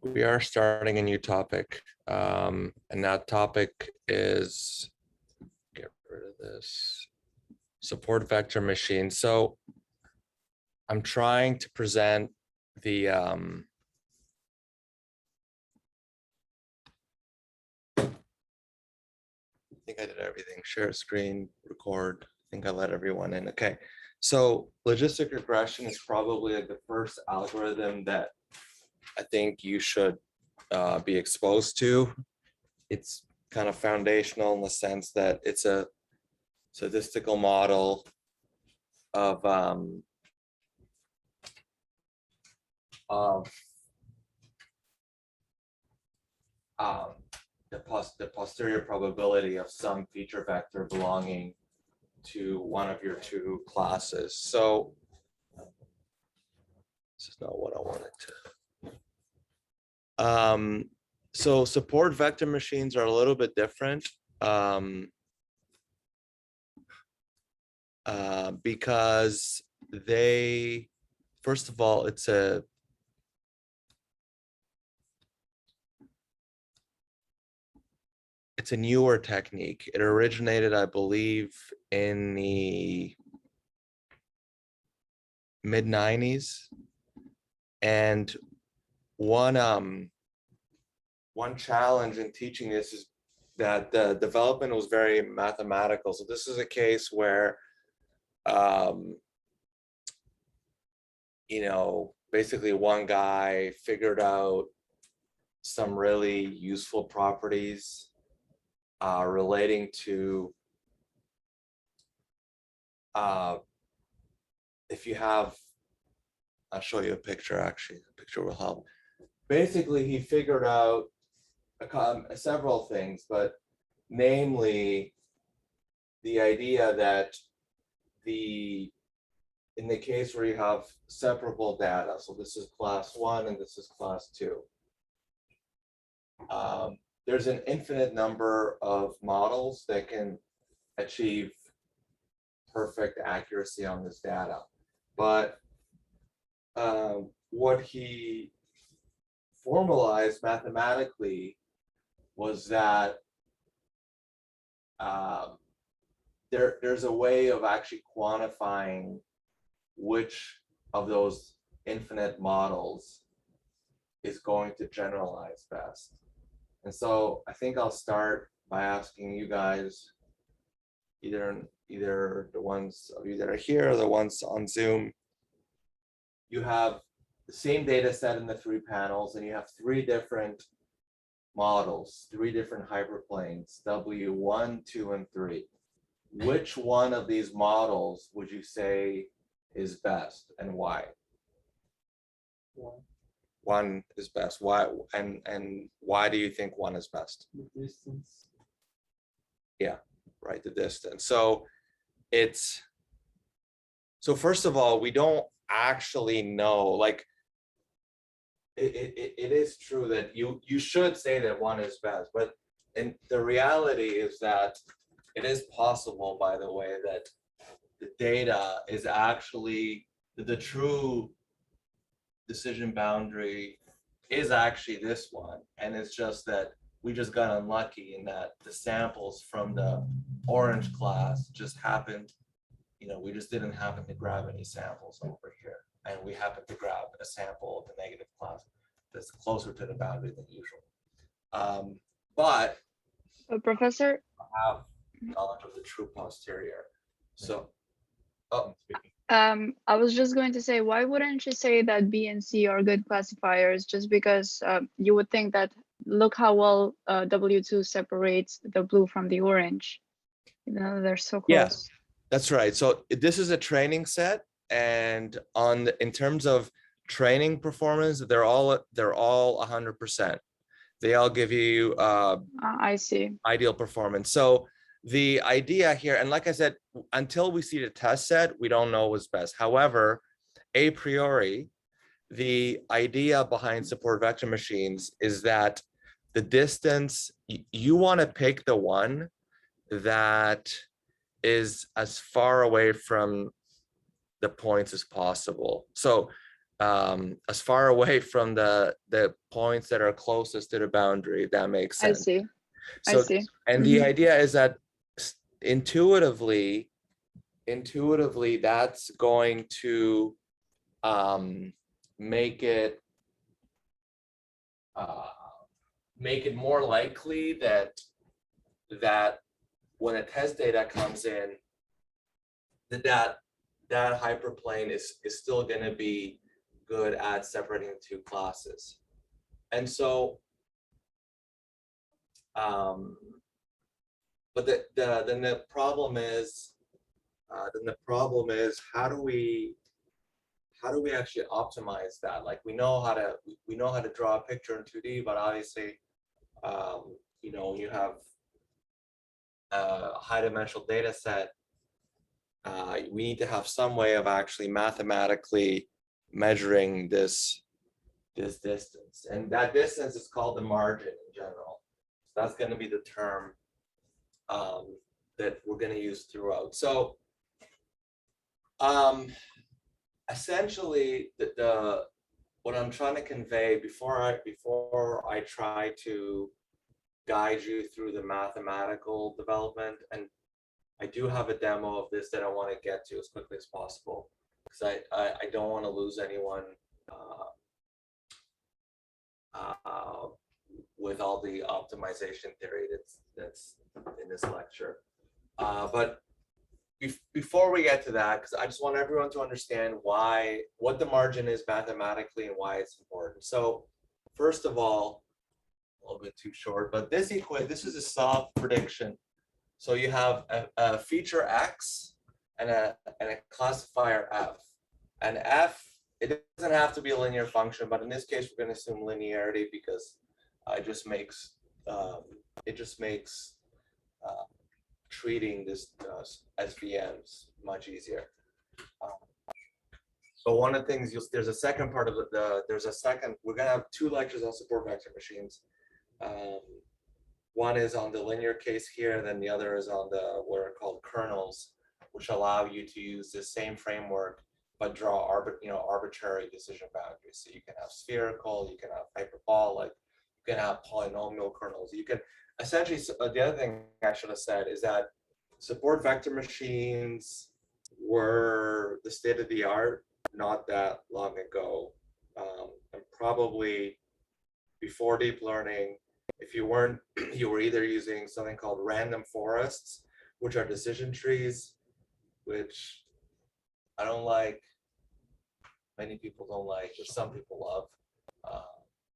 We are starting a new topic, and that topic is, get rid of this, support vector machine. So I'm trying to present the I think I did everything. Share screen, record. I think I let everyone in. Okay. So logistic regression is probably like the first algorithm that I think you should be exposed to. It's kind of foundational in the sense that it's a statistical model of the posterior probability of some feature vector belonging to one of your two classes. So this is not what I wanted to. So support vector machines are a little bit different because they, first of all, it's a newer technique. It originated, I believe, in the mid-90s. And one challenge in teaching this is that the development was very mathematical. So this is a case where basically one guy figured out some really useful properties relating to if you have, I'll show you a picture, actually, the picture will help. Basically, he figured out several things, but namely the idea that in the case where you have separable data, so this is class 1 and this is class 2, there's an infinite number of models that can achieve perfect accuracy on this data. But what he formalized mathematically was that there's a way of actually quantifying which of those infinite models is going to generalize best. And so I think I'll start by asking you guys, either the ones of you that are here or the ones on Zoom, you have the same data set in the 3 panels, and you have 3 different models, 3 different hyperplanes, W1, 2, and 3. Which one of these models would you say is best, and why? One is best. Why? And why do you think one is best? The distance. Yeah, right, the distance. So first of all, we don't actually know, like, it is true that you should say that one is best, but the reality is that it is possible, by the way, that the data is actually the true decision boundary is actually this one, and it's just that we just got unlucky in that the samples from the orange class just happened, we just didn't happen to grab any samples over here, and we happened to grab a sample of the negative class that's closer to the boundary than usual. But Professor, I have knowledge of the true posterior. So I was just going to say, why wouldn't you say that B and C are good classifiers? Just because you would think that, look how well W2 separates the blue from the orange. They're so close. Yeah, that's right. So this is a training set, and in terms of training performance, they're all 100%. They all give you I see. ideal performance. So the idea here, and like I said, until we see the test set, we don't know what's best. However, a priori, the idea behind support vector machines is that the distance, you want to pick the one that is as far away from the points as possible. So as far away from the points that are closest to the boundary, if that makes I sense. see. I So, see. and the idea is that intuitively, that's going to make it more likely that when a test data comes in, that hyperplane is still going to be good at separating the two classes. And so, but then the problem is, how do we actually optimize that? Like, we know how to draw a picture in 2D, but obviously, you have a high dimensional data set. We need to have some way of actually mathematically measuring this distance, and that distance is called the margin in general. So that's going to be the term that we're going to use throughout. So essentially, what I'm trying to convey before I try to guide you through the mathematical development, and I do have a demo of this that I want to get to as quickly as possible, because I don't want to lose anyone with all the optimization theory that's in this lecture. But before we get to that, because I just want everyone to understand what the margin is mathematically and why it's important. So first of all, a little bit too short, but this is a soft prediction. So you have a feature X and a classifier F. And F, it doesn't have to be a linear function, but in this case, we're going to assume linearity because it just makes treating this SVMs much easier. But one of the things there's a second part of we're going to have 2 lectures on support vector machines. One is on the linear case here, and then the other is on what are called kernels, which allow you to use the same framework but draw arbitrary decision boundaries. So you can have spherical, you can have hyperbolic, you can have polynomial kernels. You can essentially, the other thing I should have said is that support vector machines were the state of the art not that long ago, and probably before deep learning. If you weren't, you were either using something called random forests, which are decision trees, which I don't like, many people don't like, but some people love,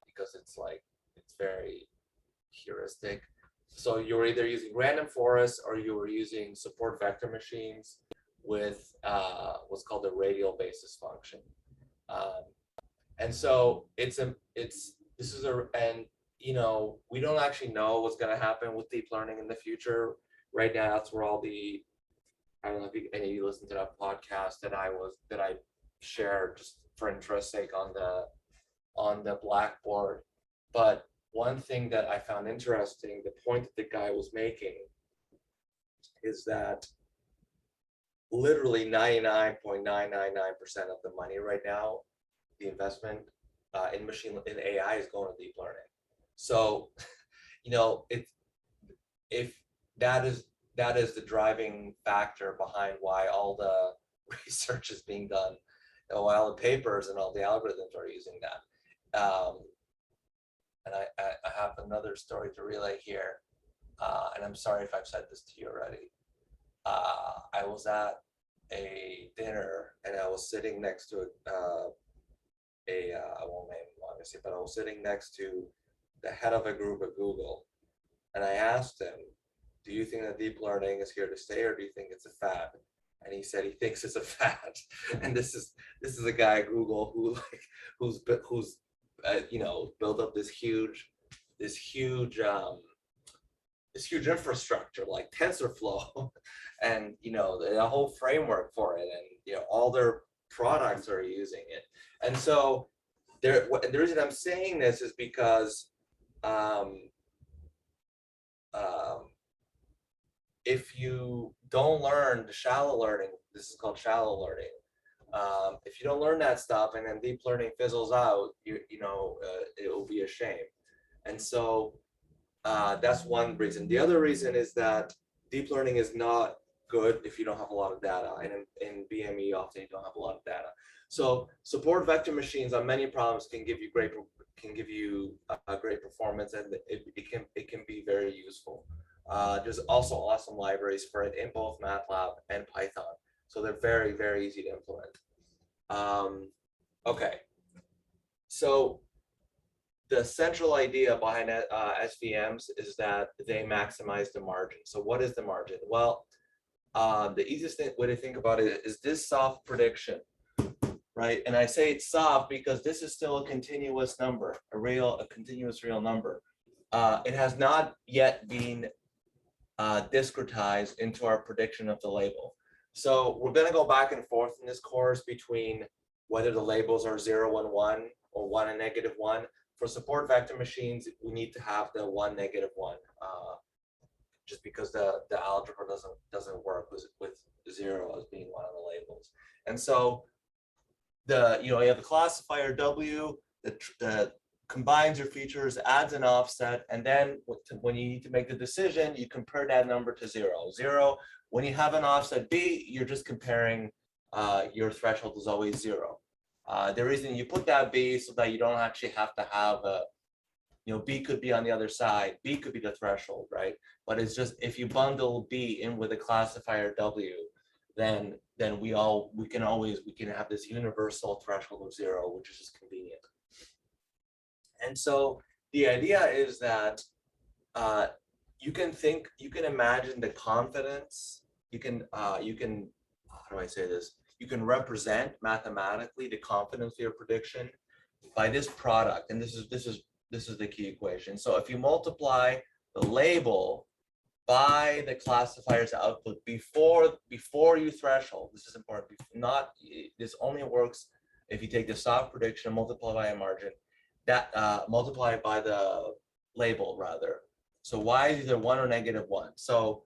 because it's very heuristic. So you were either using random forests or you were using support vector machines with what's called a radial basis function. And so we don't actually know what's going to happen with deep learning in the future. Right now, that's where I don't know if any of you listened to that podcast that I shared just for interest's sake on the Blackboard. But one thing that I found interesting, the point that the guy was making, is that literally 99.999% of the money right now, the investment in AI is going to deep learning. So, if that is the driving factor behind why all the research is being done, why all the papers and all the algorithms are using that. And I have another story to relay here, and I'm sorry if I've said this to you already. I was at a dinner and I was sitting next to I won't name him obviously, but I was sitting next to the head of a group at Google, and I asked him, "Do you think that deep learning is here to stay, or do you think it's a fad?" And he said he thinks it's a fad. And this is a guy at Google who's built up this huge infrastructure like TensorFlow, and the whole framework for it, and all their products are using it. And so the reason I'm saying this is because if you don't learn the shallow learning, this is called shallow learning, If you don't learn that stuff and then deep learning fizzles out, it will be a shame. And so that's one reason. The other reason is that deep learning is not good if you don't have a lot of data, and in BME often you don't have a lot of data. So support vector machines on many problems can give you great performance, and it can be very useful. There's also awesome libraries for it in both MATLAB and Python, so they're very, very easy to implement. Okay, so the central idea behind SVMs is that they maximize the margin. So what is the margin? Well, the easiest way to think about it is this soft prediction, right? And I say it's soft because this is still a continuous number, a continuous real number. It has not yet been discretized into our prediction of the label. So we're going to go back and forth in this course between whether the labels are 0 and 1 or 1 and -1. For support vector machines, we need to have the 1, -1, just because the algebra doesn't work with 0 as being one of the labels. And so you have the classifier W that combines your features, adds an offset, and then when you need to make the decision, you compare that number to 0. 0, when you have an offset B, you're just comparing, your threshold is always 0. The reason you put that B so that you don't actually have to have B could be on the other side, B could be the threshold, right? But it's just, if you bundle B in with a classifier W, then we can have this universal threshold of 0, which is just convenient. And so the idea is that you can imagine the confidence, you can how do I say this? You can represent mathematically the confidence of your prediction by this product, and this is the key equation. So if you multiply the label by the classifier's output before you threshold, this is important. This only works if you take the soft prediction, multiply by a margin, that multiply by the label rather. So y is either 1 or -1. So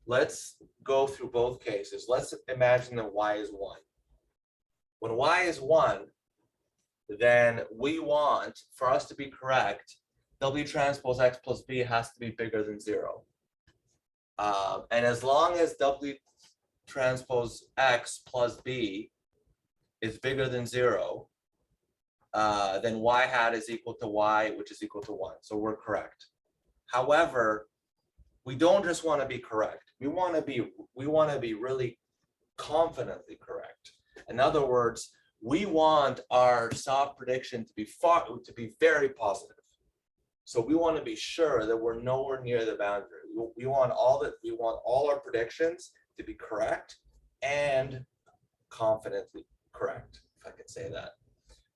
let's go through both cases. Let's imagine that y is 1. When y is 1, then we want, for us to be correct, W transpose X plus B has to be bigger than 0. And as long as W transpose X plus B is bigger than 0, then y hat is equal to y, which is equal to 1. So we're correct. However, we don't just want to be correct. We want to be really confidently correct. In other words, we want our soft prediction to be very positive. So we want to be sure that we're nowhere near the boundary. We want all our predictions to be correct and confidently correct, if I could say that.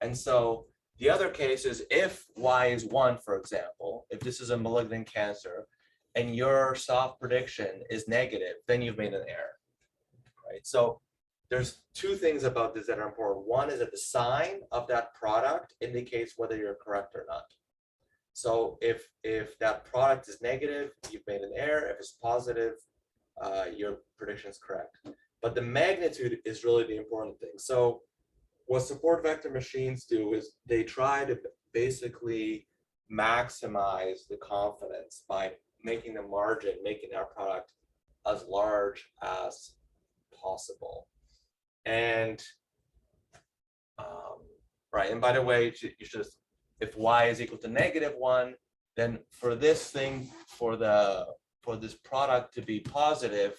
And so the other case is if y is 1, for example, if this is a malignant cancer and your soft prediction is negative, then you've made an error, right? So there's two things about this that are important. One is that the sign of that product indicates whether you're correct or not. So if that product is negative, you've made an error. If it's positive, your prediction is correct. But the magnitude is really the important thing. So what support vector machines do is they try to basically maximize the confidence by making the margin, making our product as large as possible. And right, and by the way, you should, if y is equal to -1, then for this thing, for this product to be positive,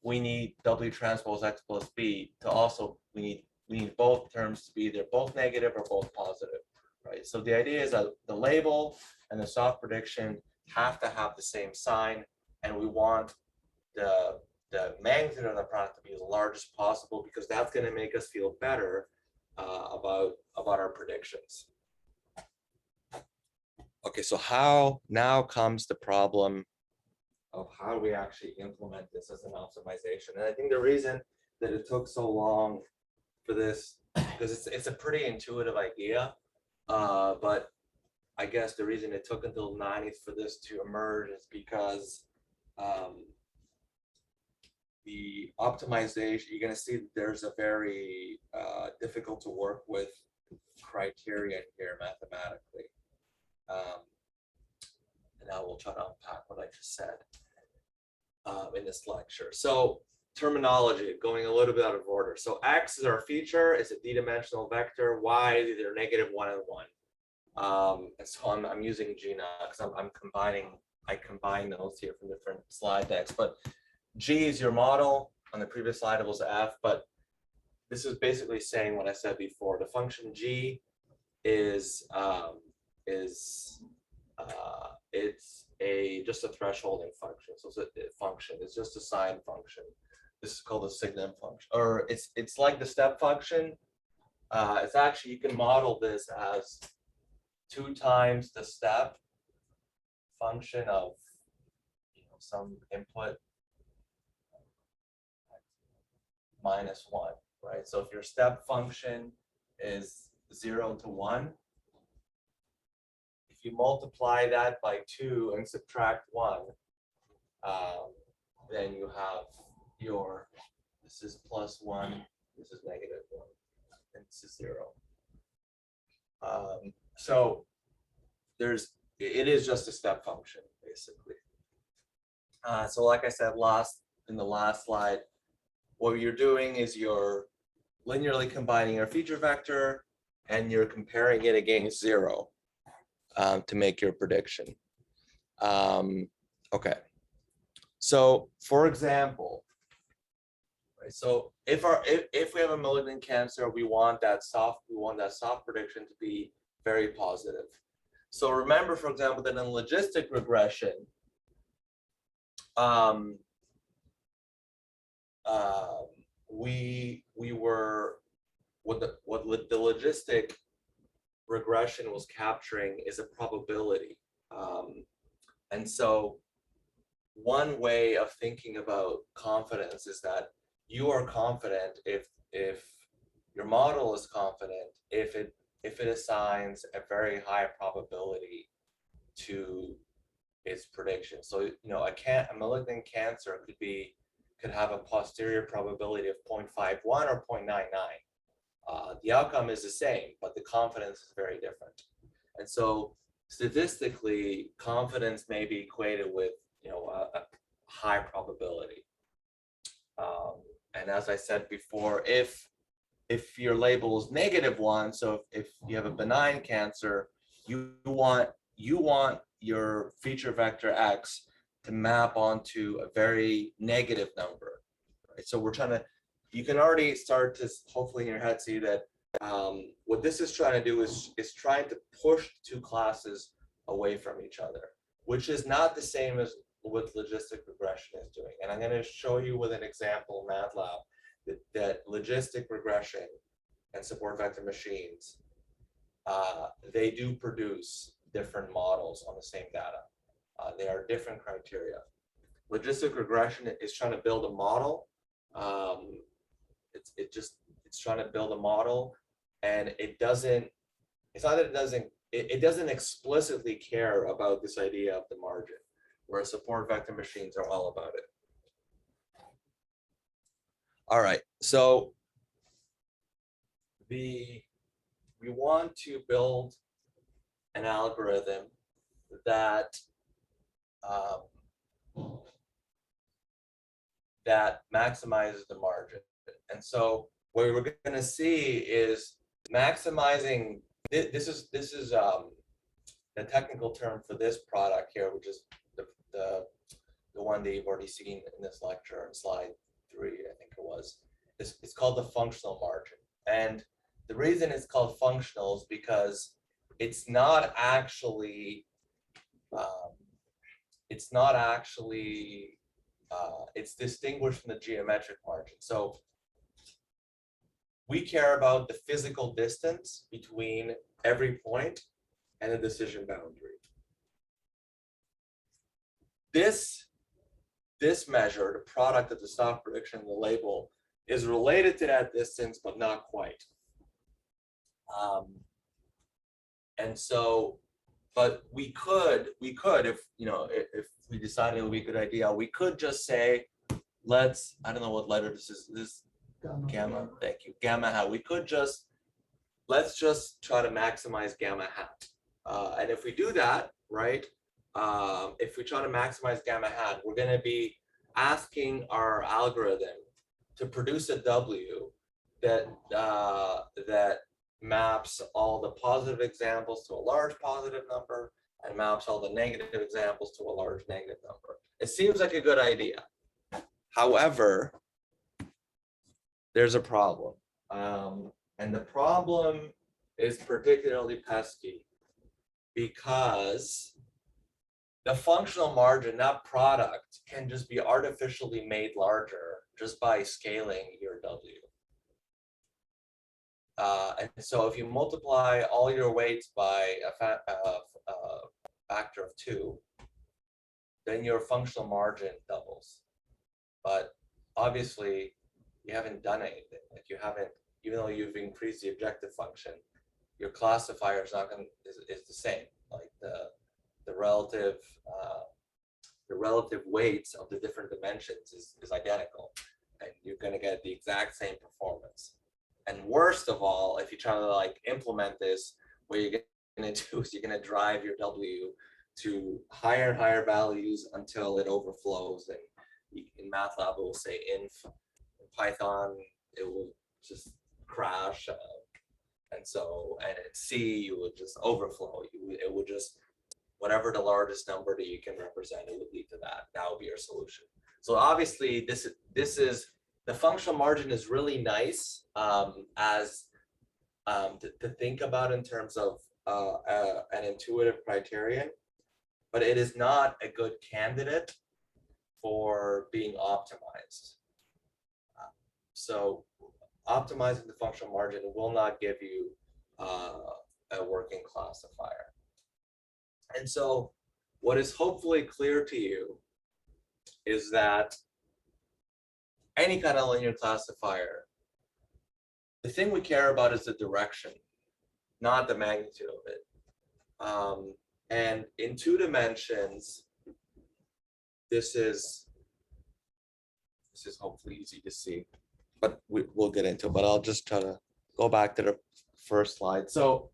we need W transpose X plus B to also, we need both terms to be either both negative or both positive, right? So the idea is that the label and the soft prediction have to have the same sign, and we want the magnitude of the product to be as large as possible, because that's going to make us feel better about our predictions. Okay, so now comes the problem of how do we actually implement this as an optimization. And I think the reason that it took so long for this, because it's a pretty intuitive idea, but I guess the reason it took until the 90s for this to emerge is because the optimization, you're going to see that there's a very difficult to work with criterion here mathematically. And now we'll try to unpack what I just said in this lecture. So terminology, going a little bit out of order. So X is our feature, it's a d-dimensional vector, Y is either -1 and 1. And so I'm using G now because I'm combining, I combine those here from different slide decks, but G is your model. On the previous slide, it was F, but this is basically saying what I said before. The function G is it's just a thresholding function. So it's a function. It's just a sine function. This is called a signum function, or it's like the step function. It's actually, you can model this as 2 times the step function of some input -1, right? So if your step function is 0 to 1, if you multiply that by 2 and subtract 1, then you have your, this is +1, this is -1, and this is 0. So it is just a step function, basically. So like I said in the last slide, what you're doing is you're linearly combining your feature vector and you're comparing it against 0 to make your prediction. Okay. So for example, right, so if we have a malignant cancer, we want that soft prediction to be very positive. So remember, for example, that in logistic regression, we were what the logistic regression was capturing is a probability, and so one way of thinking about confidence is that you are confident if your model is confident if it assigns a very high probability to its prediction. So a malignant cancer could have a posterior probability of 0.51 or 0.99. The outcome is the same, but the confidence is very different. And so statistically, confidence may be equated with a high probability. And as I said before, if your label is -1, so if you have a benign cancer, you want your feature vector X to map onto a very negative number, right? So we're trying to, you can already start to hopefully in your head see that what this is trying to do is trying to push 2 classes away from each other, which is not the same as what logistic regression is doing. And I'm going to show you with an example in MATLAB that logistic regression and support vector machines, they do produce different models on the same data. They are different criteria. Logistic regression is trying to build a model. It's trying to build a model, and it doesn't explicitly care about this idea of the margin, where support vector machines are all about it. All right, so we want to build an algorithm that that maximizes the margin. And so what we're going to see is maximizing. This is the technical term for this product here, which is the one that you've already seen in this lecture in slide 3, I think it was. It's called the functional margin, and the reason it's called functional is because it's not actually it's distinguished from the geometric margin. So we care about the physical distance between every point and the decision boundary. This measure, the product of the soft prediction and the label, is related to that distance, but not quite. And so, but we could, if we decided it would be a good idea, we could just say I don't know what letter this is. This gamma, thank you, gamma hat. We could just, let's just try to maximize gamma hat. And if we do that, right, if we try to maximize gamma hat, we're going to be asking our algorithm to produce a W that that maps all the positive examples to a large positive number and maps all the negative examples to a large negative number. It seems like a good idea. However, there's a problem. And the problem is particularly pesky because the functional margin, that product, can just be artificially made larger just by scaling your W. And so if you multiply all your weights by a factor of 2, then your functional margin doubles. But obviously, you haven't done anything. Like you haven't, even though you've increased the objective function, your classifier is not going to is the same. Like the relative weights of the different dimensions is identical, and you're going to get the exact same performance. And worst of all, if you try to like implement this, what you're going to do is you're going to drive your W to higher and higher values until it overflows. And in MATLAB, it will say inf. In Python, it will just crash. And in C, you would just overflow. It would just, whatever the largest number that you can represent, it would lead to that. That would be your solution. So obviously, this is the functional margin is really nice as to think about in terms of an intuitive criterion, but it is not a good candidate for being optimized. So optimizing the functional margin will not give you a working classifier. And so what is hopefully clear to you is that any kind of linear classifier, the thing we care about is the direction, not the magnitude of it. And in 2 dimensions, this is hopefully easy to see, but we'll get into it. But I'll just try to go back to the first slide. So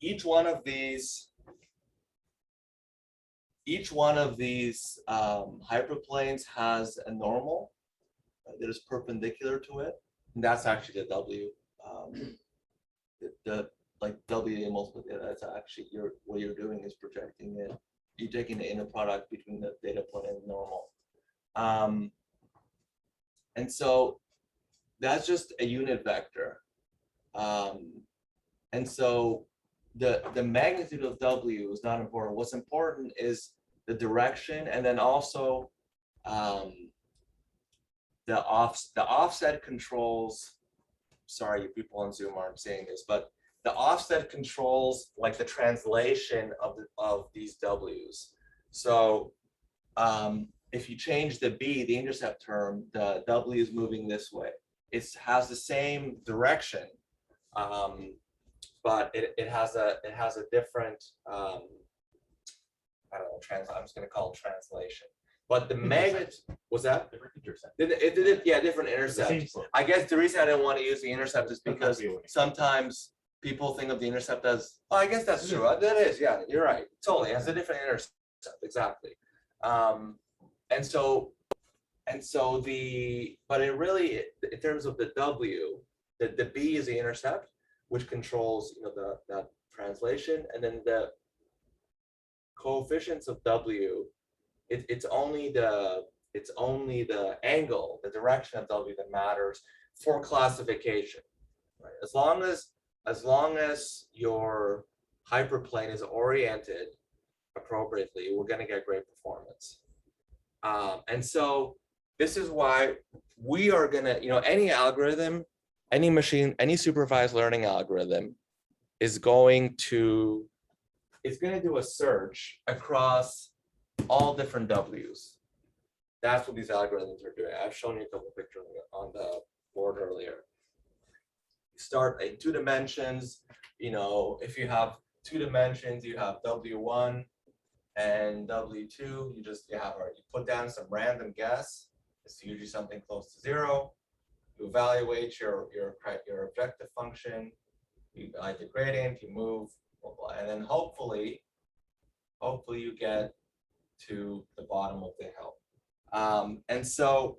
each one of these hyperplanes has a normal that is perpendicular to it, and that's actually the W. The like W multiple, that's actually what you're doing is projecting it. You're taking the inner product between the data point and normal. And so that's just a unit vector. And so the magnitude of W is not important. What's important is the direction, and then also the offset controls. Sorry, you people on Zoom aren't seeing this, but the offset controls like the translation of these W's. So if you change the B, the intercept term, the W is moving this way. It has the same direction, but it has a different I don't know, I'm just going to call it translation. But the magnet was that different intercept. Yeah, different intercept. I guess the reason I didn't want to use the intercept is because sometimes people think of the intercept as, oh, I guess that's true. That is, yeah, you're right. Totally, it has a different intercept, exactly. But it really, in terms of the W, the B is the intercept, which controls, that translation, and then the coefficients of W, it's only the angle, the direction of W that matters for classification, right? As long as your hyperplane is oriented appropriately, we're going to get great performance. And so this is why we are going to, any algorithm, any machine, any supervised learning algorithm is going to do a search across all different W's. That's what these algorithms are doing. I've shown you a couple pictures on the board earlier. You start in 2 dimensions. If you have 2 dimensions, you have W1, And W2, you put down some random guess. It's usually something close to 0. You evaluate your objective function. You add the gradient. You move, blah, blah, and then hopefully you get to the bottom of the hill. And so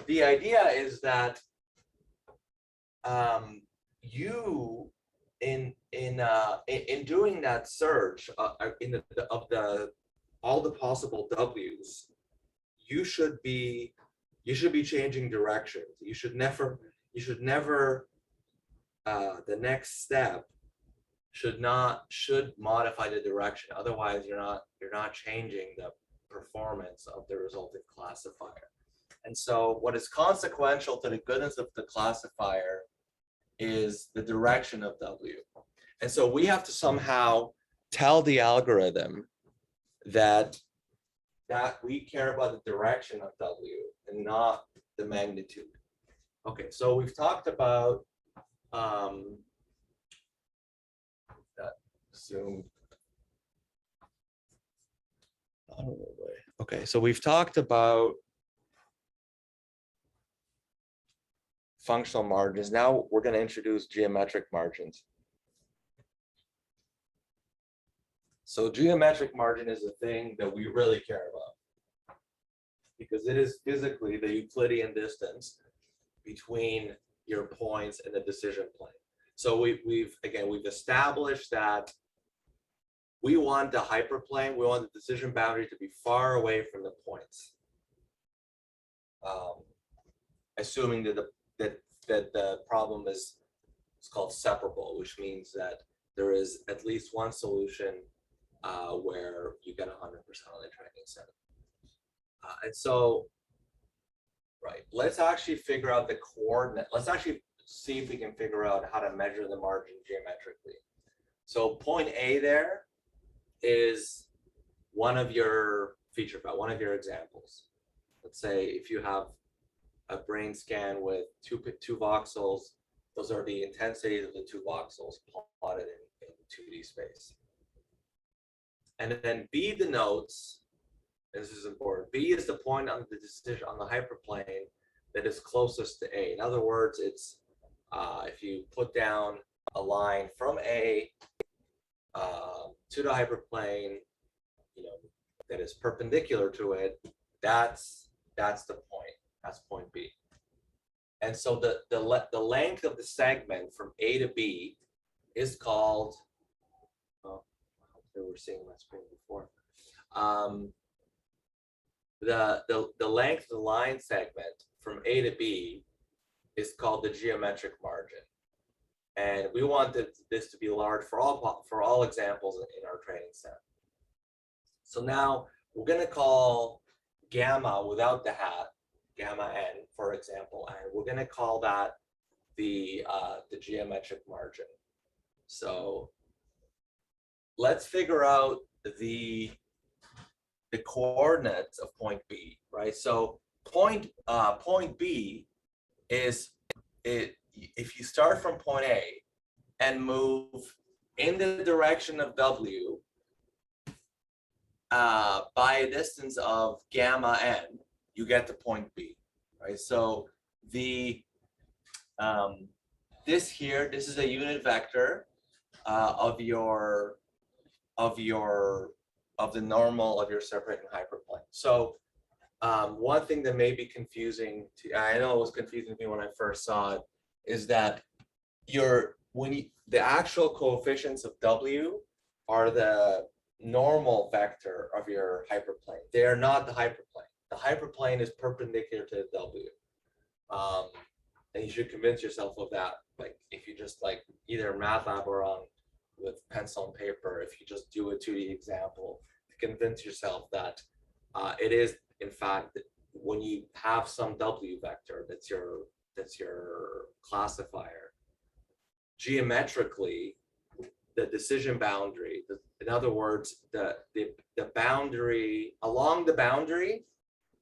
the idea is that you in doing that search in all the possible W's, you should be changing directions. You should never the next step should modify the direction. Otherwise, you're not changing the performance of the resulting classifier. And so what is consequential to the goodness of the classifier is the direction of W. And so we have to somehow tell the algorithm that we care about the direction of W and not the magnitude. Okay, so we've talked about that Zoom. Okay, so we've talked about functional margins. Now we're going to introduce geometric margins. So geometric margin is a thing that we really care about because it is physically the Euclidean distance between your points in the decision plane. So we've established that we want the hyperplane, we want the decision boundary to be far away from the points, assuming that the problem is called separable, which means that there is at least one solution where you get 100% on the training set. And so, right, let's actually figure out the coordinate. Let's actually see if we can figure out how to measure the margin geometrically. So point A there is one of your feature field, one of your examples. Let's say if you have a brain scan with two voxels, those are the intensities of the two voxels plotted in 2D space. And then B denotes, this is important, B is the point on the decision on the hyperplane that is closest to A. In other words, it's if you put down a line from A to the hyperplane, that is perpendicular to it, that's the point. That's point B. And so the length of the segment from A to B is called, we were seeing my screen before. The length of the line segment from A to B is called the geometric margin. And we want this to be large for all examples in our training set. So now we're going to call gamma without the hat, gamma n, for example, and we're going to call that the geometric margin. So let's figure out the coordinates of point B, right? So point B is if you start from point A and move in the direction of W by a distance of gamma n, you get to point B, right? So this is a unit vector of the normal of your separating hyperplane. So one thing that may be confusing I know it was confusing to me when I first saw it, is that the actual coefficients of W are the normal vector of your hyperplane. They are not the hyperplane. The hyperplane is perpendicular to the W. And you should convince yourself of that. Like if you just either in MATLAB or with pencil and paper, if you just do a 2D example, to convince yourself that it is in fact when you have some W vector that's your classifier, geometrically the decision boundary, in other words, the boundary, along the boundary,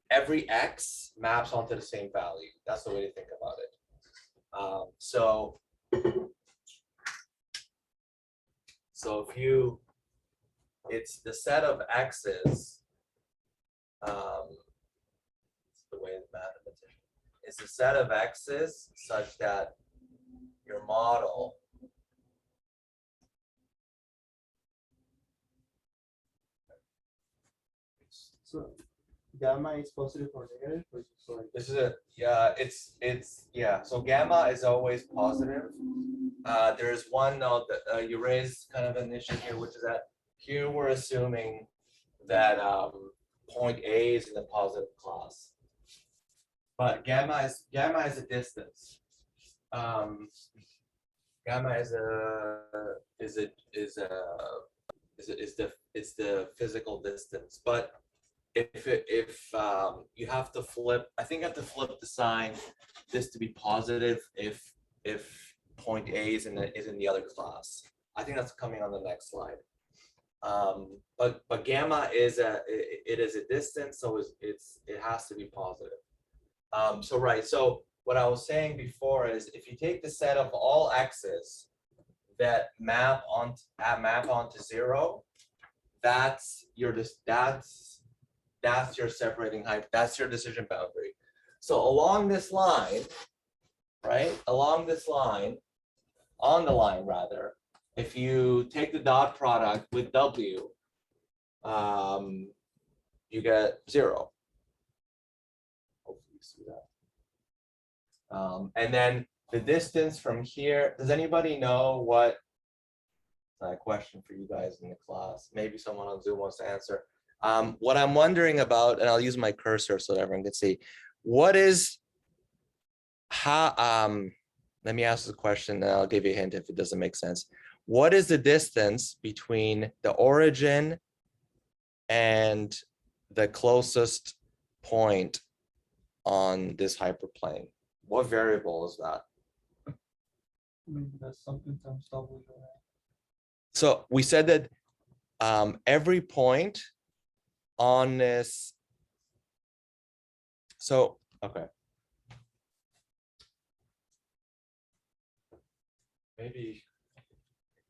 every X maps onto the same value. That's the way to think about it. So if you it's the set of x's. It's the way the mathematician. It's a set of x's such that your model So gamma is positive or negative, or sorry. this is a it's yeah. So gamma is always positive. There is one note that you raised kind of an issue here, which is that here we're assuming that point A is in the positive class, but gamma is a distance. Gamma is the physical distance, but if you have to flip, I think I have to flip the sign this to be positive if point A is in the other class. I think that's coming on the next slide. But gamma is it is a distance, so it has to be positive. So right, so what I was saying before is if you take the set of all x's that map onto 0, that's your separating height, that's your decision boundary. So along this line, right? Along this line, on the line rather, if you take the dot product with W, you get 0. Hopefully you see that. And then the distance from here, does anybody know what, a question for you guys in the class, maybe someone on Zoom wants to answer. What I'm wondering about, and I'll use my cursor so that everyone can see, what is, let me ask the question and I'll give you a hint if it doesn't make sense. What is the distance between the origin and the closest point on this hyperplane? What variable is that? Maybe that's something times W. So we said that every point on this, so, okay. Maybe,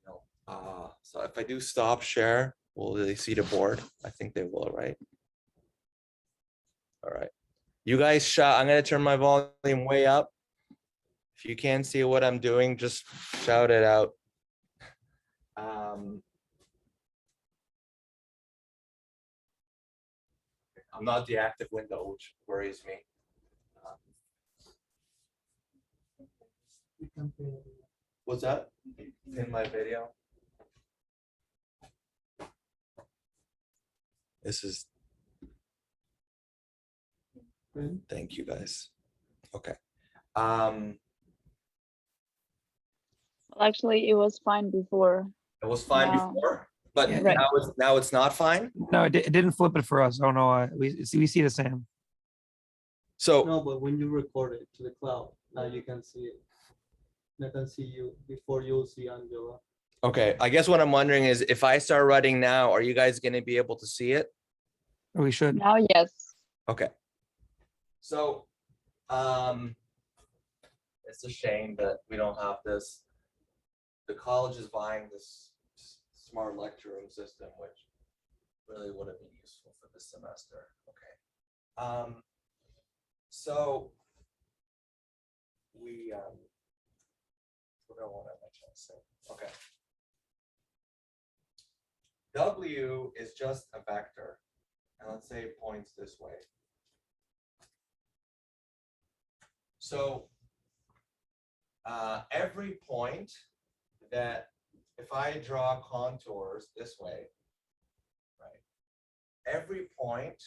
no. So if I do stop share, will they see the board? I think they will, right? All right. You guys shout, I'm gonna turn my volume way up. If you can't see what I'm doing, just shout it out. I'm not the active window, which worries me. What's that? In my video? This is, thank you guys. Okay. Well, actually, it was fine before. It was fine Now- before, but Yeah. Right. now it's not fine. No, it didn't flip it for us. Oh no, we see the same. So No, but when you record it to the cloud, now you can see it. I can see you before you'll see Angela. okay, I guess what I'm wondering is if I start writing now, are you guys going to be able to see it? Or we should. Now, yes. Okay. So, it's a shame that we don't have this. The college is buying this smart lecture room system, which really would have been useful for this semester. Okay. So we forgot what I mentioned. So, okay. W is just a vector, and let's say it points this way. So every point that, if I draw contours this way, right? Every point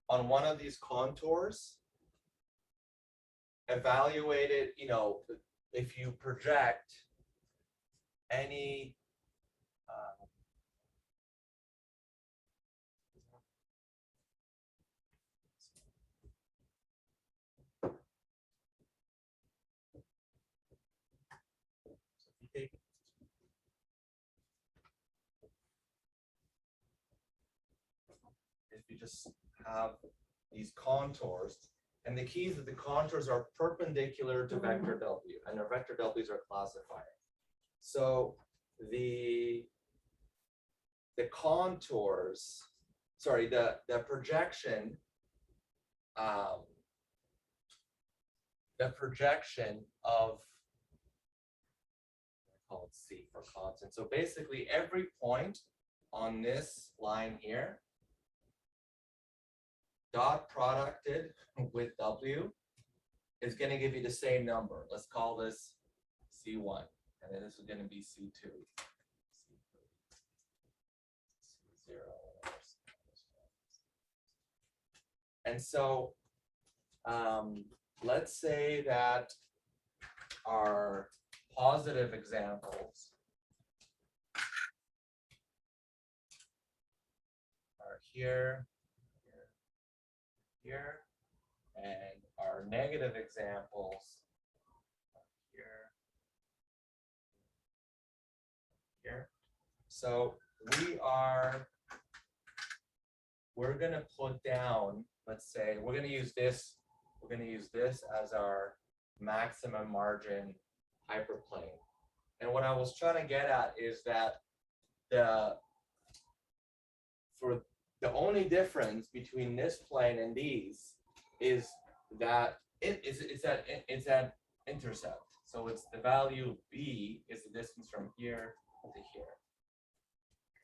on one of these contours, evaluated, if you project any if you just have these contours, and the key is that the contours are perpendicular to vector W, and our vector W's are classifier. So the the contours, sorry, the projection, the projection of, I call it C for constant. So basically every point on this line here, dot producted with W is going to give you the same number. Let's call this C1, and then this is going to be C2, C0. And so let's say that our positive examples are here, here, and our negative examples are here. So we're gonna put down, let's say, we're gonna use this as our maximum margin hyperplane. And what I was trying to get at is that for the only difference between this plane and these is that it's that intercept. So it's the value B is the distance from here to here.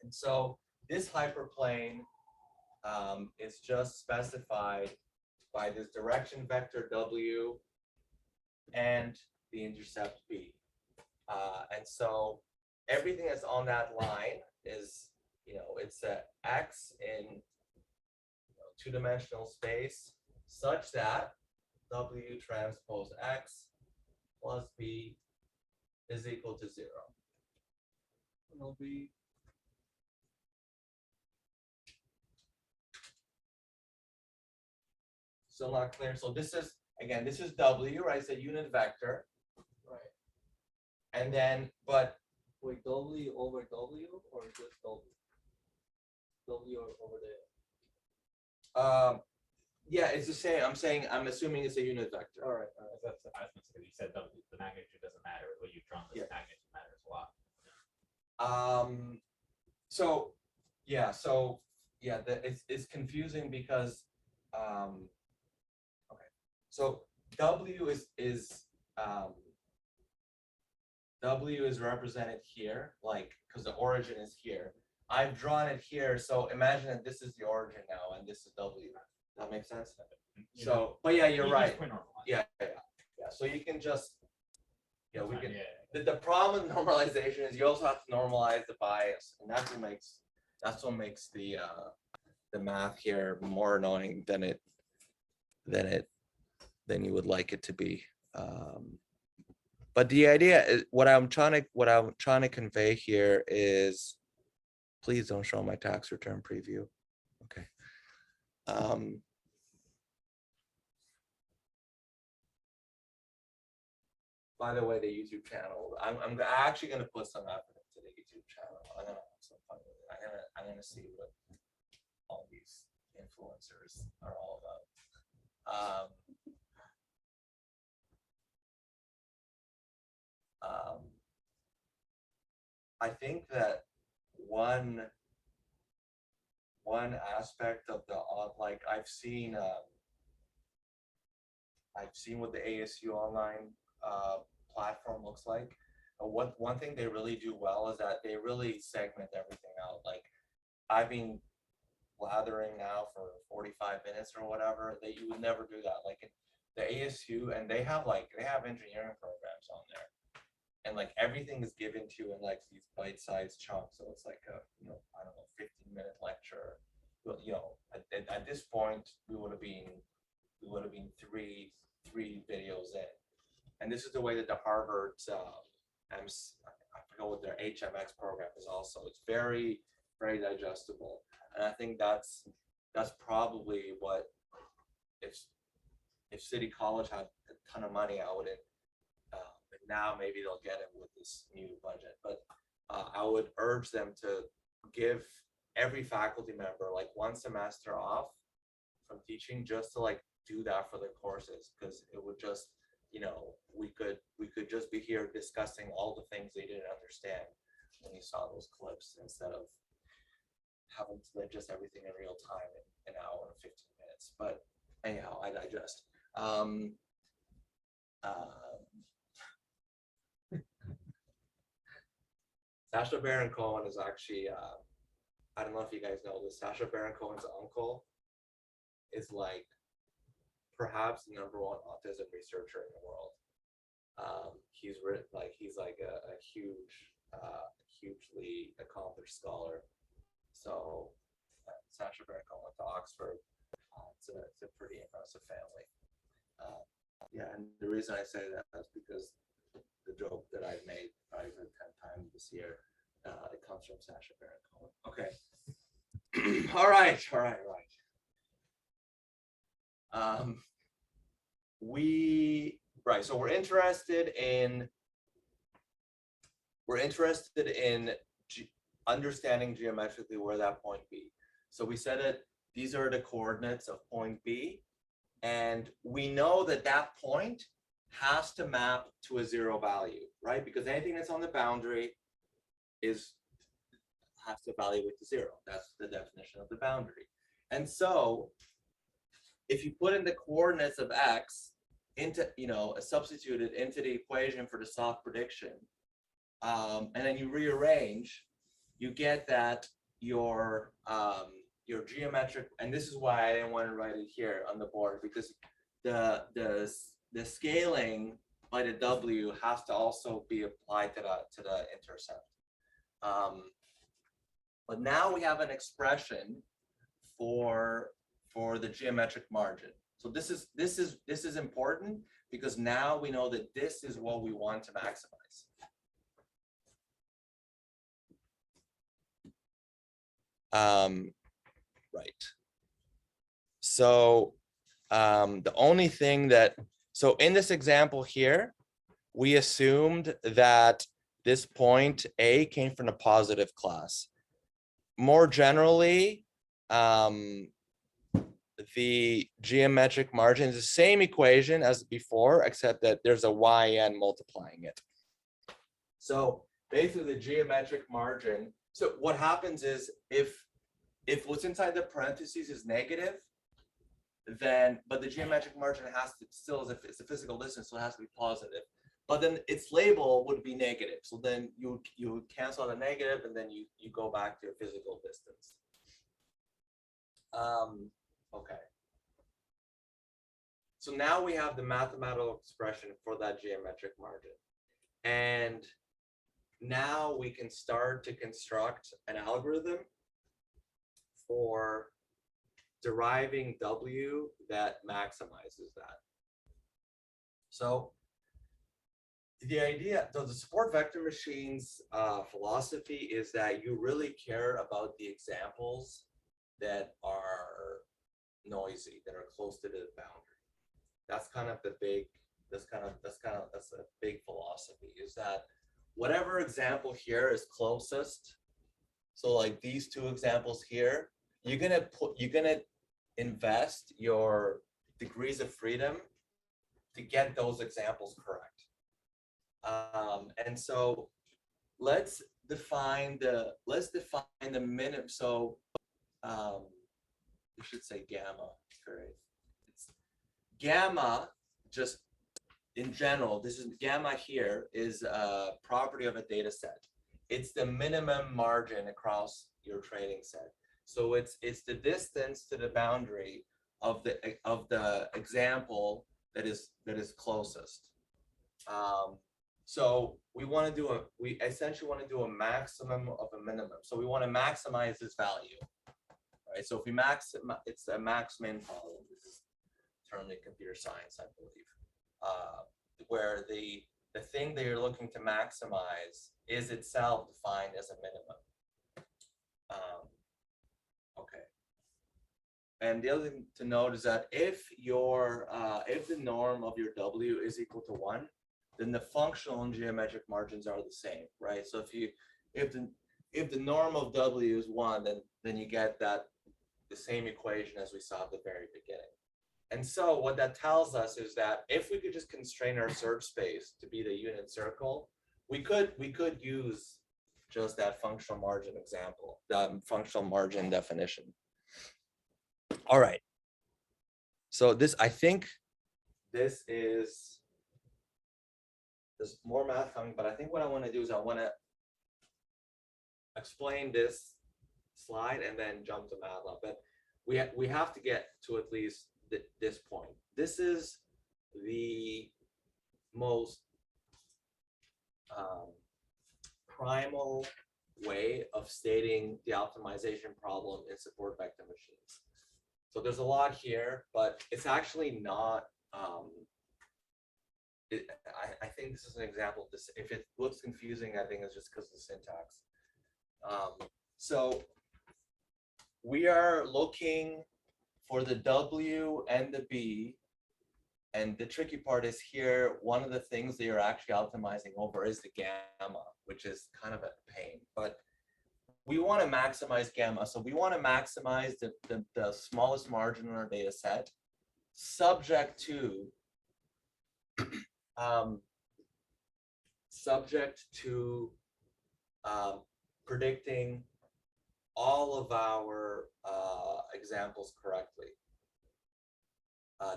And so this hyperplane is just specified by this direction vector W and the intercept B. And so everything that's on that line is, it's a X in two-dimensional space such that W transpose X plus B is equal to 0. It'll be Still not clear. So this is, again, this is W, right? It's a unit vector. right. And then, but Wait, W over W or just W? W over there. yeah, it's the same. I'm assuming it's a unit vector. All right. That's because you said the magnitude doesn't matter. What you've drawn this Yeah. magnitude matters a lot. So yeah, it's confusing because okay. So W is represented here, like, because the origin is here. I've drawn it here, so imagine that this is the origin now, and this is W. That makes sense. So, but yeah, you're You right. just point normalize. Yeah. So you can just, we Fine, can. yeah. The problem with normalization is you also have to normalize the bias, and that's what makes the math here more annoying than you would like it to be. But the idea is what I'm trying to convey here is, please don't show my tax return preview. Okay. By the way, the YouTube channel, I'm actually going to put some effort into the YouTube channel. I'm going to have some fun with it. I'm going to see what all these influencers are all about. I think that one aspect of like I've seen what the ASU online platform looks like. One thing they really do well is that they really segment everything out. Like I've been blathering now for 45 minutes or whatever, that you would never do that. Like the ASU, and they have engineering programs on there. And like everything is given to you in like these bite-sized chunks. So it's like a, I don't know, 15-minute lecture. But at this point, we would have been three videos in. And this is the way that the Harvard I forget what their HMX program is also. It's very, very digestible. And I think that's probably what, if City College had a ton of money, I wouldn't. But now maybe they'll get it with this new budget. But I would urge them to give every faculty member like one semester off from teaching, just to like do that for their courses, because it would just, we could just be here discussing all the things they didn't understand when you saw those clips, instead of having to digest everything in real time in an hour and 15 minutes. But anyhow, I digest. Sacha Baron Cohen is actually, I don't know if you guys know this, Sacha Baron Cohen's uncle is like perhaps the #1 autism researcher in the world. He's written he's like a huge, hugely accomplished scholar. So Sacha Baron Cohen went to Oxford. It's a pretty impressive family. Yeah, and the reason I say that is because the joke that I've made probably 10 times this year, it comes from Sacha Baron Cohen. Okay. All right. So we're interested in understanding geometrically where that point B. So we said that these are the coordinates of point B, and we know that that point has to map to a 0 value, right? Because anything that's on the boundary has to evaluate to 0. That's the definition of the boundary. And so if you put in the coordinates of X into, substituted into the equation for the soft prediction, and then you rearrange, you get that your geometric, and this is why I didn't want to write it here on the board, because the scaling by the W has to also be applied to the intercept. But now we have an expression for the geometric margin. So this is important because now we know that this is what we want to maximize. Right. So the only thing so in this example here, we assumed that this point A came from a positive class. More generally, the geometric margin is the same equation as before, except that there's a yn multiplying it. So basically the geometric margin, so what happens is if what's inside the parentheses is negative, then, but the geometric margin has to still, it's a physical distance, so it has to be positive. But then its label would be negative. So then you cancel out a negative and then you go back to your physical distance. Okay. So now we have the mathematical expression for that geometric margin. And now we can start to construct an algorithm for deriving W that maximizes that. So the idea, the support vector machines philosophy is that you really care about the examples that are noisy, that are close to the boundary. That's kind of the big, that's a big philosophy, is that whatever example here is closest, so like these two examples here, you're gonna invest your degrees of freedom to get those examples correct. And so let's define the minimum. So we should say gamma. Correct. It's gamma, just in general, this is gamma here is a property of a data set. It's the minimum margin across your training set. So it's the distance to the boundary of the example that is closest. So we essentially want to do a maximum of a minimum. So we want to maximize this value, right? So if we it's a max-min problem. This is termed in computer science, I believe, where the thing that you're looking to maximize is itself defined as a minimum. Okay. And the other thing to note is that if the norm of your W is equal to 1, then the functional and geometric margins are the same, right? So if the norm of W is 1, then you get the same equation as we saw at the very beginning. And so what that tells us is that if we could just constrain our search space to be the unit circle, we could use just that functional margin example, the functional margin definition. All right. So this, I think this is, there's more math coming, but I think what I want to do is I want to explain this slide and then jump to MATLAB. But we have to get to at least this point. This is the most primal way of stating the optimization problem in support vector machines. So there's a lot here, but it's actually not. I think this is an example of this. If it looks confusing, I think it's just because of the syntax. So we are looking for the W and the B. And the tricky part is here, one of the things that you're actually optimizing over is the gamma, which is kind of a pain. But we want to maximize gamma. So we want to maximize the smallest margin in our data set, subject to predicting all of our examples correctly.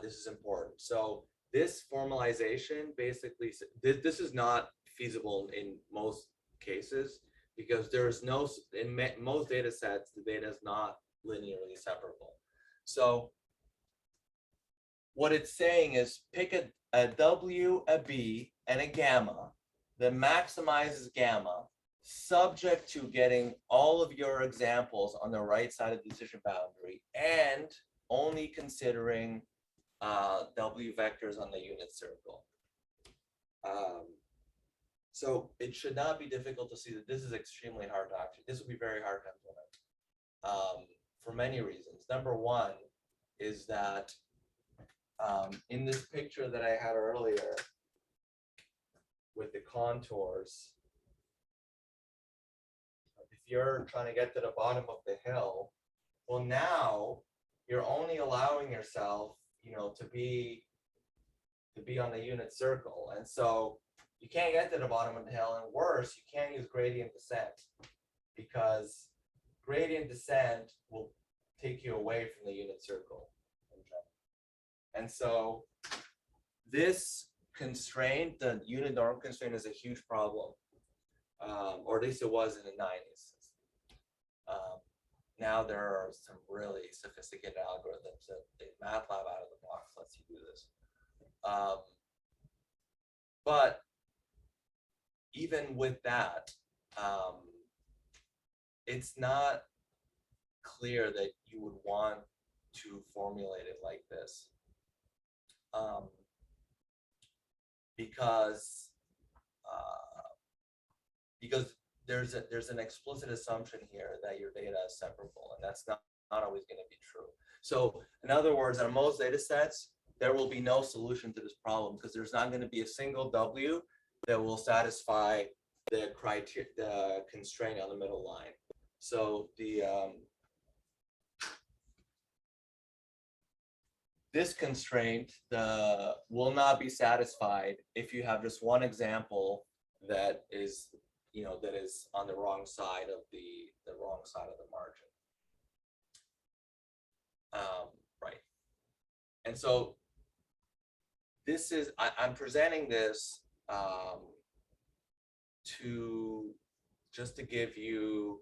This is important. So this formalization basically, this is not feasible in most cases because there is no, in most data sets, the data is not linearly separable. So what it's saying is pick a W, a B, and a gamma that maximizes gamma subject to getting all of your examples on the right side of the decision boundary and only considering W vectors on the unit circle. So it should not be difficult to see that this is extremely hard to actually, this would be very hard to implement for many reasons. Number one is that in this picture that I had earlier with the contours, if you're trying to get to the bottom of the hill, well, now you're only allowing yourself, you know, to be on the unit circle, and so you can't get to the bottom of the hill, and worse, you can't use gradient descent because gradient descent will take you away from the unit circle. And so this constraint, the unit norm constraint, is a huge problem, or at least it was in the 90s. Now there are some really sophisticated algorithms that MATLAB out of the box lets you do this. But even with that, it's not clear that you would want to formulate it like this. Because there's an explicit assumption here that your data is separable, and that's not always going to be true. So in other words, on most data sets, there will be no solution to this problem because there's not going to be a single W that will satisfy the criteria, the constraint on the middle line. So this constraint will not be satisfied if you have just one example that is, you know, that is on the wrong side of the margin. Right. And so this is, I'm presenting this just to give you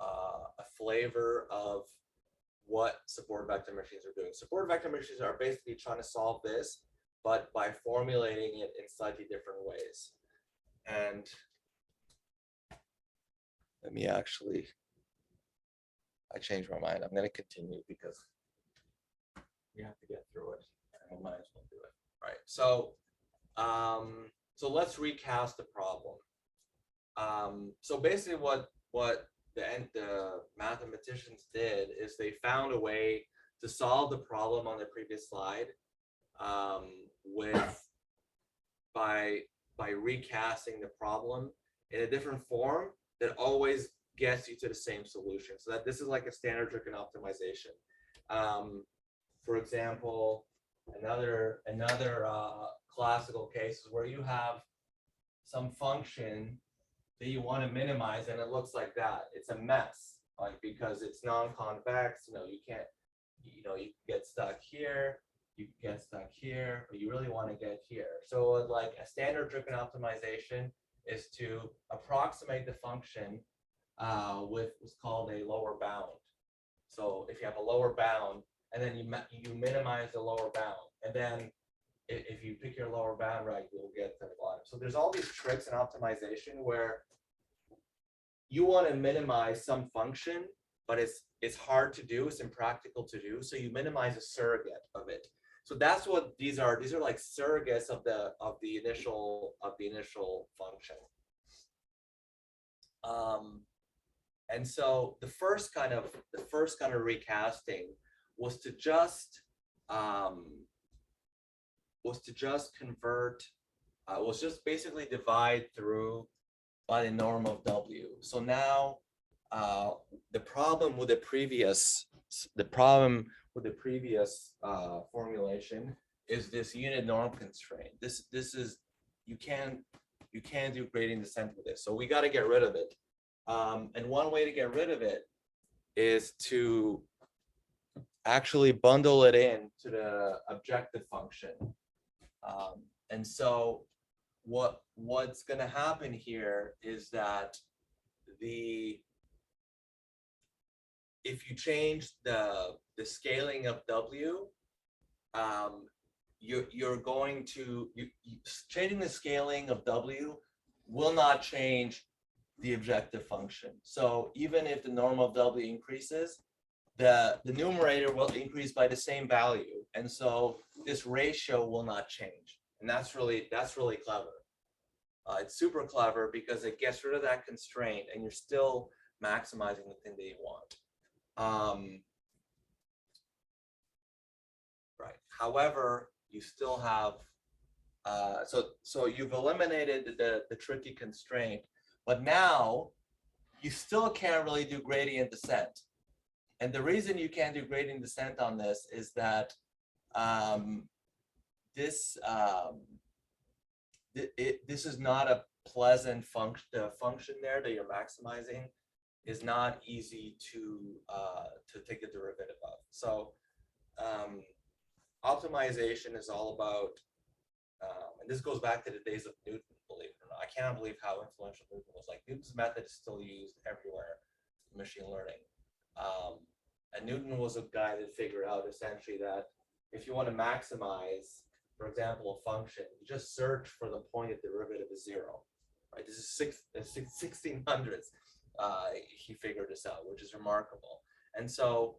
a flavor of what support vector machines are doing. Support vector machines are basically trying to solve this, but by formulating it in slightly different ways. And let me actually, I changed my mind. I'm going to continue because we have to get through it. I might as well do it. Right. So, so let's recast the problem. So basically what the mathematicians did is they found a way to solve the problem on the previous slide by recasting the problem in a different form that always gets you to the same solution. So that this is like a standard trick in optimization. For example, another classical case is where you have some function that you want to minimize, and it looks like that. It's a mess, like because it's non-convex. You can't, you can get stuck here, you can get stuck here, but you really want to get here. So like a standard trick in optimization is to approximate the function with what's called a lower bound. So if you have a lower bound, and then you minimize the lower bound, and then if you pick your lower bound right, you'll get to the bottom. So there's all these tricks in optimization where you want to minimize some function, but it's hard to do, it's impractical to do. So you minimize a surrogate of it. So that's what these are. These are like surrogates of the initial function. And so the first kind of recasting was to just convert, was just basically divide through by the norm of W. So now the problem with the previous formulation is this unit norm constraint. This is you can't do gradient descent with this. So we got to get rid of it. And one way to get rid of it is to actually bundle it in to the objective function. And so what's going to happen here is that if you change the scaling of W, you're going to changing the scaling of W will not change the objective function. So even if the norm of W increases, the numerator will increase by the same value, and so this ratio will not change. And that's really clever. It's super clever because it gets rid of that constraint, and you're still maximizing the thing that you want. Right. However, you still have so you've eliminated the tricky constraint, but now you still can't really do gradient descent. And the reason you can't do gradient descent on this is that this is not a pleasant function. The function there that you're maximizing is not easy to take a derivative of. So optimization is all about, and this goes back to the days of Newton, believe it or not. I cannot believe how influential Newton was. Like, Newton's method is still used everywhere in machine learning. And Newton was a guy that figured out essentially that if you want to maximize, for example, a function, you just search for the point of derivative is 0. Right? This is 1600s. He figured this out, which is remarkable. And so,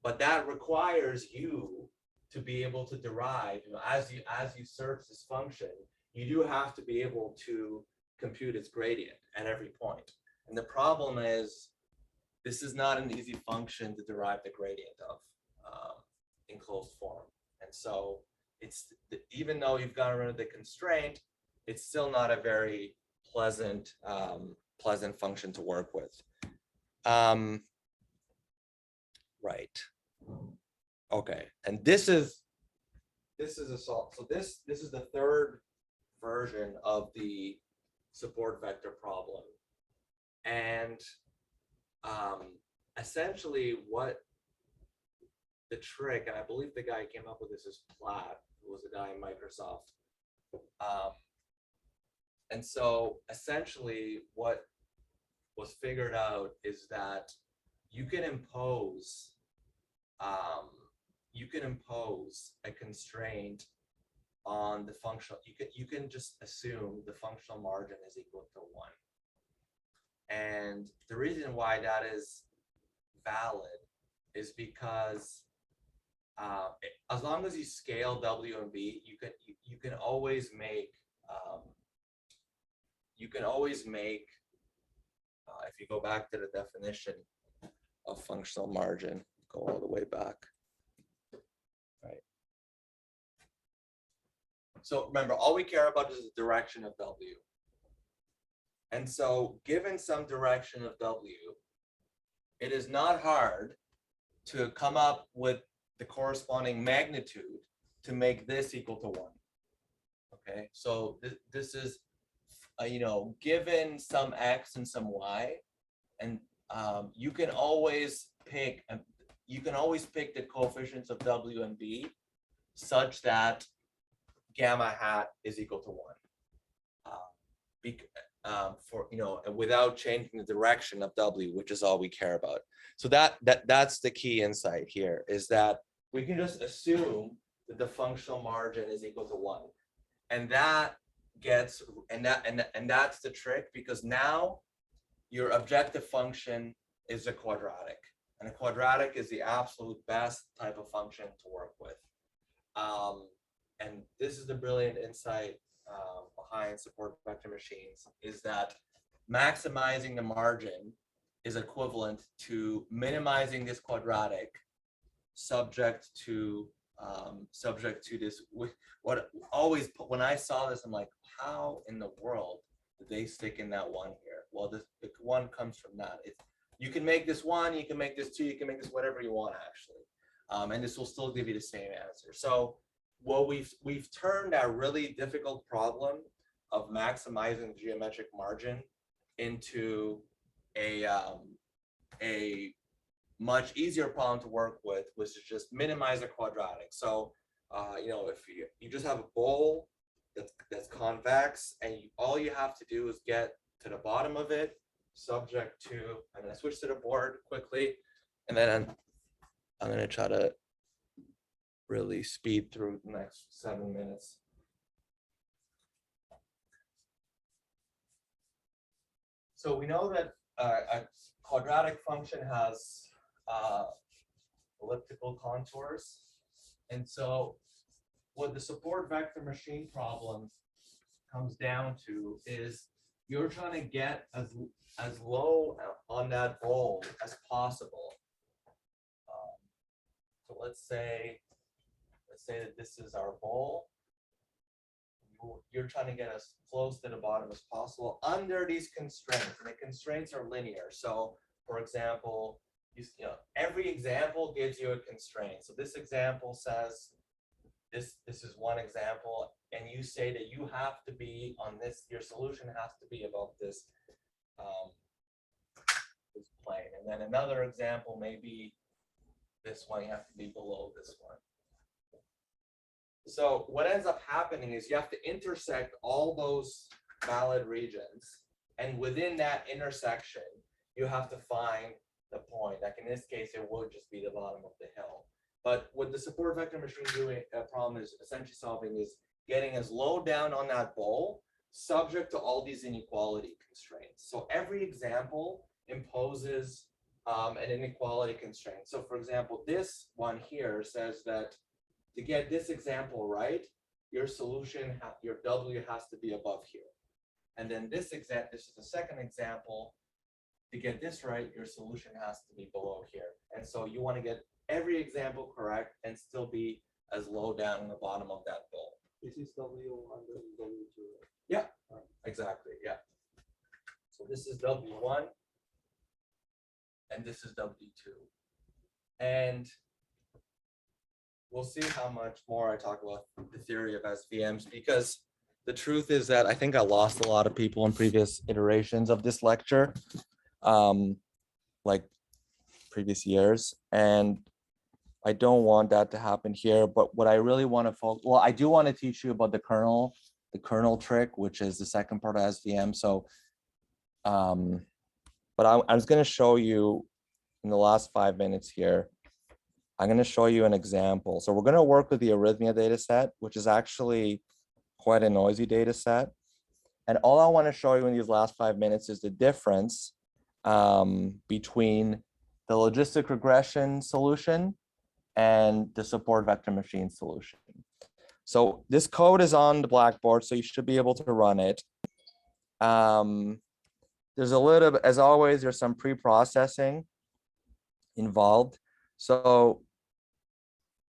but that requires you to be able to derive, as you search this function, you do have to be able to compute its gradient at every point. And the problem is, this is not an easy function to derive the gradient of in closed form. And so it's, even though you've gotten rid of the constraint, it's still not a very pleasant function to work with. Right. Okay. And this is a solve. So this is the third version of the support vector problem. And essentially what the trick, and I believe the guy who came up with this is Platt, who was a guy in Microsoft. And so essentially what was figured out is that you can impose a constraint on the functional. You can just assume the functional margin is equal to 1. And the reason why that is valid is because as long as you scale W and B, you can always make if you go back to the definition of functional margin, go all the way back. Right. So remember, all we care about is the direction of W. And so given some direction of W, it is not hard to come up with the corresponding magnitude to make this equal to 1. Okay, so this is given some X and some Y, and you can always pick the coefficients of W and B such that gamma hat is equal to 1. Without changing the direction of W, which is all we care about. So that's the key insight here, is that we can just assume that the functional margin is equal to 1. And that's the trick, because now your objective function is a quadratic, and a quadratic is the absolute best type of function to work with. And this is the brilliant insight behind support vector machines, is that maximizing the margin is equivalent to minimizing this quadratic subject to this. When I saw this, I'm like, how in the world did they stick in that 1 here? Well, the 1 comes from that. You can make this 1, you can make this 2, you can make this whatever you want, actually, and this will still give you the same answer. So what we've turned that really difficult problem of maximizing the geometric margin into a much easier problem to work with, which is just minimize a quadratic. So if you just have a bowl that's convex, and all you have to do is get to the bottom of it, subject to, I'm going to switch to the board quickly, and then I'm going to try to really speed through the next 7 minutes. So we know that a quadratic function has elliptical contours. And so what the support vector machine problem comes down to is you're trying to get as low on that bowl as possible. So let's say that this is our bowl. You're trying to get as close to the bottom as possible under these constraints, and the constraints are linear. So for example, every example gives you a constraint. So this example says this is one example, and you say that you have to be on this, your solution has to be above this this plane. And then another example may be this one, you have to be below this one. So what ends up happening is you have to intersect all those valid regions, and within that intersection, you have to find the point. Like in this case, it would just be the bottom of the hill. But what the support vector machine problem is essentially solving is getting as low down on that bowl, subject to all these inequality constraints. So every example imposes an inequality constraint. So for example, this one here says that to get this example right, your solution, your W has to be above here. And then this is the second example. To get this right, your solution has to be below here. And so you want to get every example correct and still be as low down in the bottom of that bowl. This is W under W2. Yeah, exactly. Yeah. So this is W1 and this is W2. And we'll see how much more I talk about the theory of SVMs, because the truth is that I think I lost a lot of people in previous iterations of this lecture, like previous years. And I don't want that to happen here. But what I really want to focus, well, I do want to teach you about the kernel trick, which is the second part of SVM. So, but I was going to show you in the last 5 minutes here, I'm going to show you an example. So we're going to work with the arrhythmia data set, which is actually quite a noisy data set. And all I want to show you in these last 5 minutes is the difference between the logistic regression solution and the support vector machine solution. So this code is on the Blackboard, so you should be able to run it. There's a little bit, as always, there's some pre-processing involved. So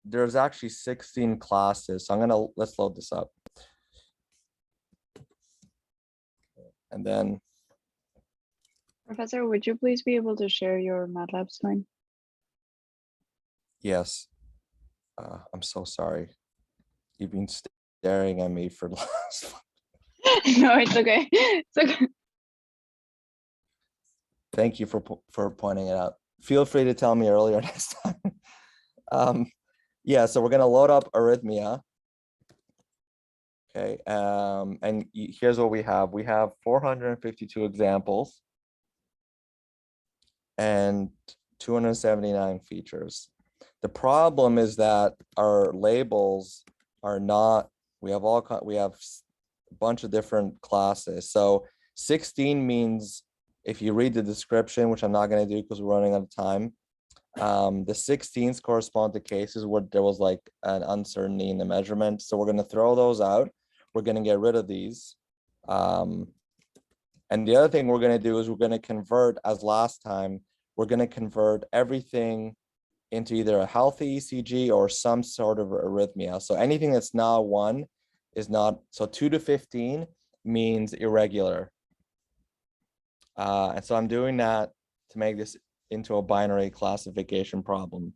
there's actually 16 classes. So let's load this up. And then. Professor, would you please be able to share your MATLAB screen? Yes. I'm so sorry. You've been staring at me for the last No, it's okay. It's okay. Thank you for pointing it out. Feel free to tell me earlier next time. Yeah, so we're gonna load up arrhythmia. Okay, and here's what we have. We have 452 examples and 279 features. The problem is that our labels are not, we have a bunch of different classes. So 16 means, if you read the description, which I'm not going to do because we're running out of time, the 16s correspond to cases where there was like an uncertainty in the measurement. So we're going to throw those out. We're going to get rid of these. And the other thing we're going to do is we're going to convert, as last time, we're going to convert everything into either a healthy ECG or some sort of arrhythmia. So anything that's not 1 is not, so 2 to 15 means irregular. And so I'm doing that to make this into a binary classification problem.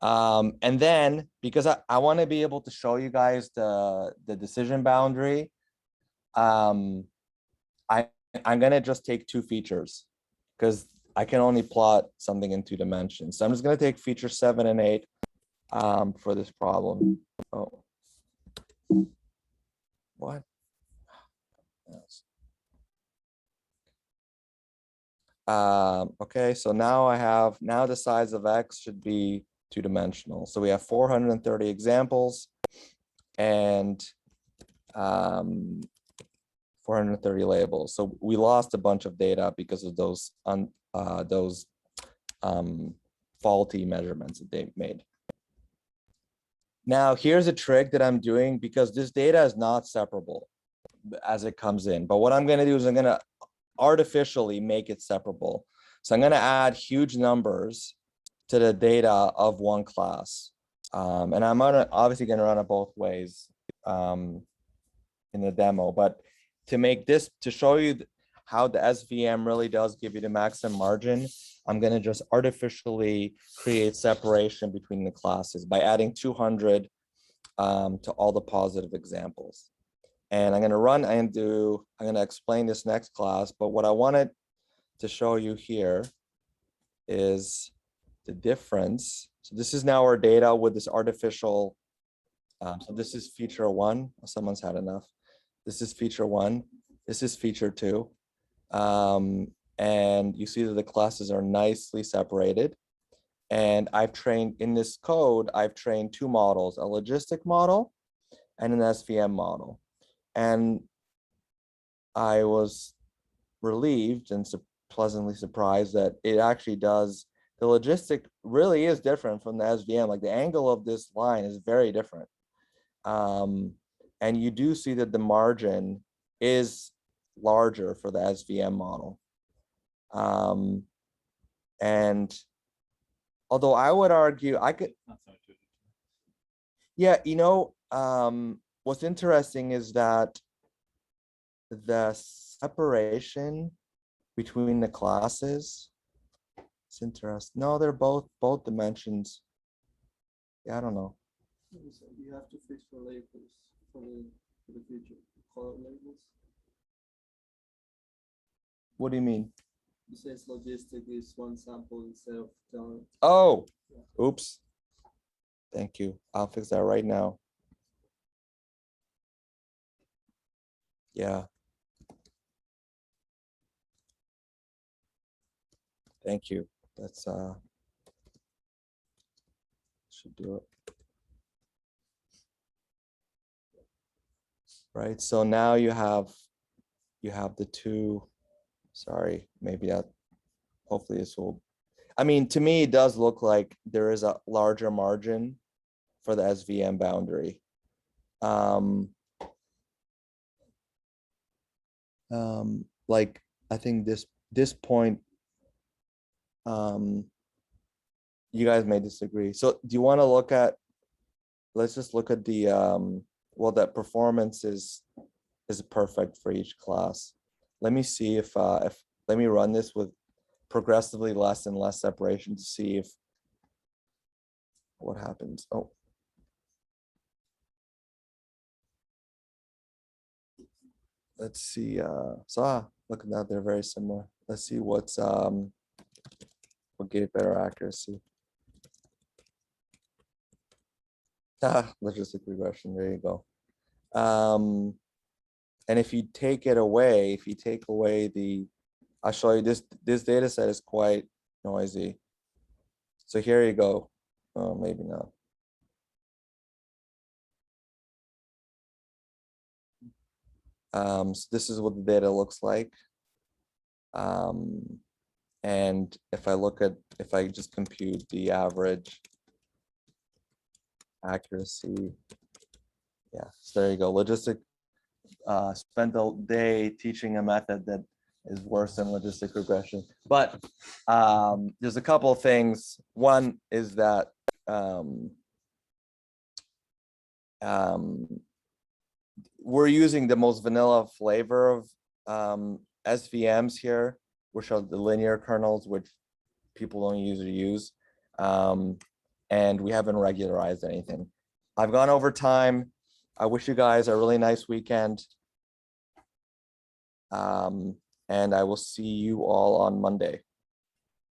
And then, because I want to be able to show you guys the decision boundary, I'm going to just take 2 features because I can only plot something in 2 dimensions. So I'm just going to take feature 7 and 8 for this problem. Oh, what? Yes. Okay, so now the size of X should be 2-dimensional. So we have 430 examples and 430 labels. So we lost a bunch of data because of those faulty measurements that they made. Now here's a trick that I'm doing because this data is not separable as it comes in. But what I'm going to do is I'm going to artificially make it separable. So I'm going to add huge numbers to the data of one class. And I'm obviously going to run it both ways in the demo. But to make this, to show you how the SVM really does give you the maximum margin, I'm going to just artificially create separation between the classes by adding 200 to all the positive examples. And I'm going to run and I'm going to explain this next class. But what I wanted to show you here is the difference. So this is now our data with this artificial. So this is feature 1. Someone's had enough. This is feature 1. This is feature 2. And you see that the classes are nicely separated. And I've trained in this code, I've trained 2 models, a logistic model and an SVM model. And I was relieved and pleasantly surprised that it actually does, the logistic really is different from the SVM. Like the angle of this line is very different. And you do see that the margin is larger for the SVM model. And although I would argue I could, yeah, you know, what's interesting is that the separation between the classes, it's interesting. No, they're both dimensions. Yeah, I don't know. You have to fix for labels for the future color labels. What do you mean? It says logistic is 1 sample instead of telling. Oh, oops. Thank you. I'll fix that right now. Yeah. Thank you. That's should do it. Right. So now you have the 2. Sorry, maybe that, hopefully this will, I mean, to me, it does look like there is a larger margin for the SVM boundary. Like I think this point, you guys may disagree. So do you want to look at, let's just look at the, well, that performance is perfect for each class. Let me see if let me run this with progressively less and less separation to see if what happens. Oh. let's see, look at that, they're very similar. Let's see what gave better accuracy. Logistic regression, there you go. And if you take it away, if you take away the, I'll show you this data set is quite noisy. So here you go. Oh, maybe not. So this is what the data looks like. And if I just compute the average accuracy, yeah, so there you go. Logistic spent the day teaching a method that is worse than logistic regression. But there's a couple of things. One is that we're using the most vanilla flavor of SVMs here, which are the linear kernels, which people don't usually use. And we haven't regularized anything. I've gone over time. I wish you guys a really nice weekend. And I will see you all on Monday.